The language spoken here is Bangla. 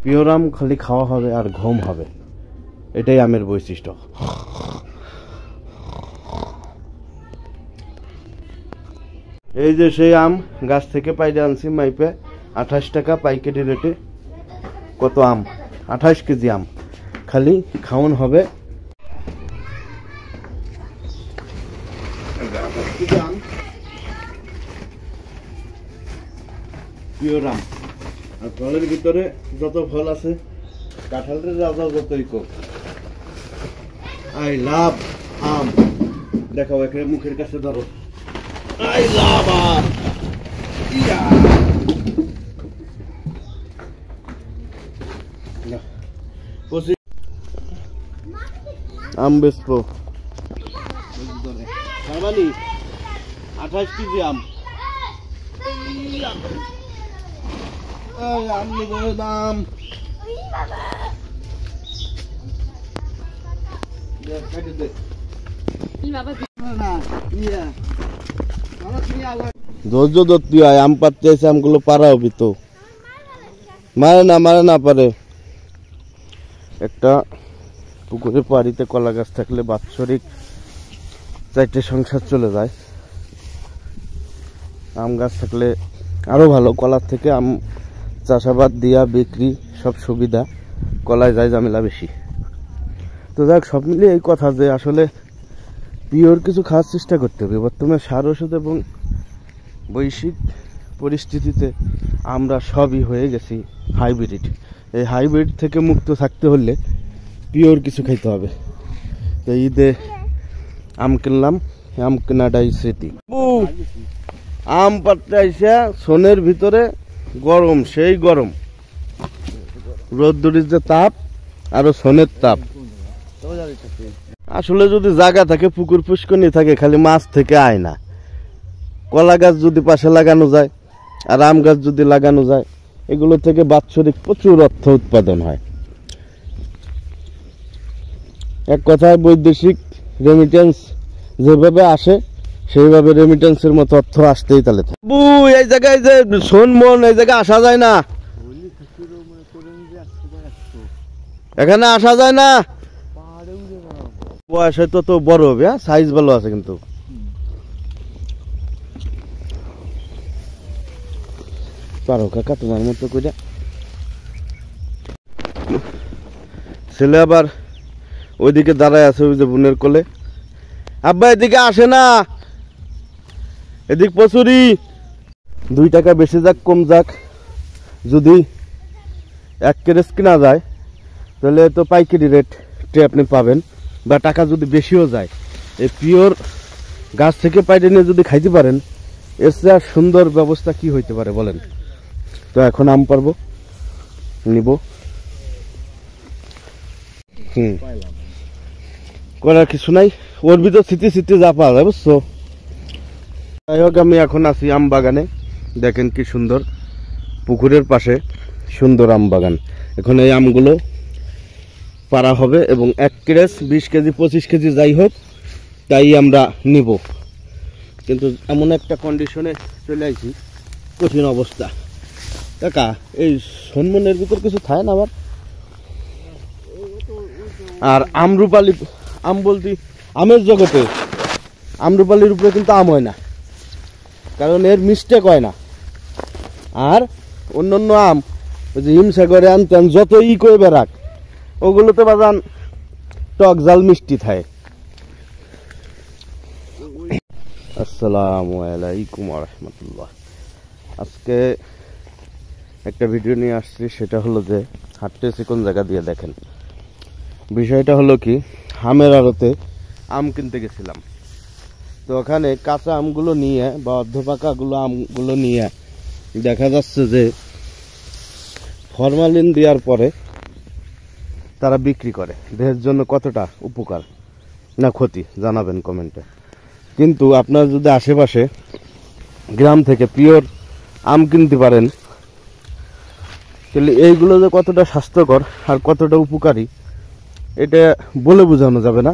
পিওর আম খালি খাওয়া হবে আর ঘুম হবে, এটাই আমের বৈশিষ্ট্য। এই যে সেই আম গাছ থেকে পাইরে আনছি মাইপে 28 টাকা পাইকারি রেটে। কত আম? 28 কেজি আম খালি খাওয়ান হবে। পিওর আম, আর ফলের ভিতরে যত ফল আছে কাঁঠালের রাজা যতই কোক। আই লাভ আম। দেখাও এখানে মুখের কাছে ধরো। আই লাভ আম। আম বেচবো 28 কেজি আম। আম নিব দাম ধৈর্য ধরতে হয়। আম পাততে এসে আমগুলো পারা হবি তো, মারে না পারে। একটা পুকুরে বাড়িতে কলা গাছ থাকলে বাৎসরিক 4টে সংসার চলে যায়। আম গাছ থাকলে আরো ভালো, কলার থেকে আম চাষাবাদ দিয়া বিক্রি সব সুবিধা, কলায় যায় ঝামেলা বেশি। তো যাক, সব মিলিয়ে এই কথা যে আসলে পিওর কিছু খাওয়ার চেষ্টা করতে হবে। বর্তমানে সার ওষুধ এবং বৈশ্বিক পরিস্থিতিতে আমরা সবই হয়ে গেছি হাইব্রিড। এই হাইব্রিড থেকে মুক্ত থাকতে হলে পিওর কিছু খাইতে হবে। তো ঈদে আম কিনলাম, আম কেনাটাই স্মৃতি। আম পাততে আইসা সোনের ভিতরে গরম, সেই গরম, রোদ্দুরির যে তাপ আরো সোনের তাপ। আসলে যদি জায়গা থাকে, পুকুর পুষ্করণী থাকে, খালি মাছ থেকে আয় না। কলা গাছ যদি পাশে লাগানো যায় আর আম গাছ যদি লাগানো যায়, এগুলো থেকে বাৎসরিক প্রচুর অর্থ উৎপাদন হয়। এক কথায় বৈদেশিক রেমিটেন্স যেভাবে আসে সেইভাবে রেমিটেন্সের মতো অর্থ আসতেই তাহলে। এই জায়গায় যে শোন মন, এই জায়গায় আসা যায় না, এখানে আসা যায় না। বয়স হয়তো তো বড় হবে, হ্যাঁ সাইজ ভালো আছে কিন্তু। পারো কাকা তোমার মতো করে। ছেলে আবার ওইদিকে দাঁড়ায় আছে, ওই যে বোনের কোলে। আব্বা এদিকে আসে না, এদিক প্রচুরই। 2 টাকা বেশি যাক কম যাক, যদি 1 কেরেস কিনা যায় তাহলে তো পাইকারি রেটে আপনি পাবেন। বা টাকা যদি বেশিও যায়, এই পিওর গাছ থেকে পাইরে নিয়ে যদি খাইতে পারেন, এর চেয়ে আর সুন্দর ব্যবস্থা কি হইতে পারে বলেন। তো এখন আম পারবো, নিব। করার কিছু নাই, ওর ভিতর স্মৃতি যা পাওয়া যায়, বুঝছো। যাই হোক, আমি এখন আছি আম বাগানে। দেখেন কি সুন্দর, পুকুরের পাশে সুন্দর আম বাগান। এখন এই আমগুলো পারা হবে এবং 1 কেরেস 20 কেজি 25 কেজি যাই হোক তাই আমরা নিব। কিন্তু এমন একটা কন্ডিশনে চলে আইছি, কঠিন অবস্থা। কাকা এই সন্মনের ভিতর কিছু থাকে না আবার। আর আমরুপালি, আম বলতে আমের জগতে আমরুপালির উপরে কিন্তু আম হয় না, কারণ এর মিস্টেক হয় না। আর অন্যান্য আম ওই যে হিমসাগরে আনতেন যত করে বেড়াক, ওগুলোতে বাজান টক জাল মিষ্টি থাকে। আসসালামু আলাইকুম ওয়া রাহমাতুল্লাহ। আজকে একটা ভিডিও নিয়ে আসছি, সেটা হলো যে হাঁটতেছি কোন জায়গা দিয়ে। দেখেন বিষয়টা হলো কি, আমের আড়তে আম কিনতে গেছিলাম। তো ওখানে কাঁচা আমগুলো নিয়ে বা অর্ধপাকাগুলো আমগুলো নিয়ে দেখা যাচ্ছে যে ফরমালিন দেওয়ার পরে তারা বিক্রি করে। দেহের জন্য কতটা উপকার না ক্ষতি জানাবেন কমেন্টে। কিন্তু আপনারা যদি আশেপাশে গ্রাম থেকে পিওর আম কিনতে পারেন, তাহলে এইগুলো যে কতটা স্বাস্থ্যকর আর কতটা উপকারী, এটা বলে বোঝানো যাবে না।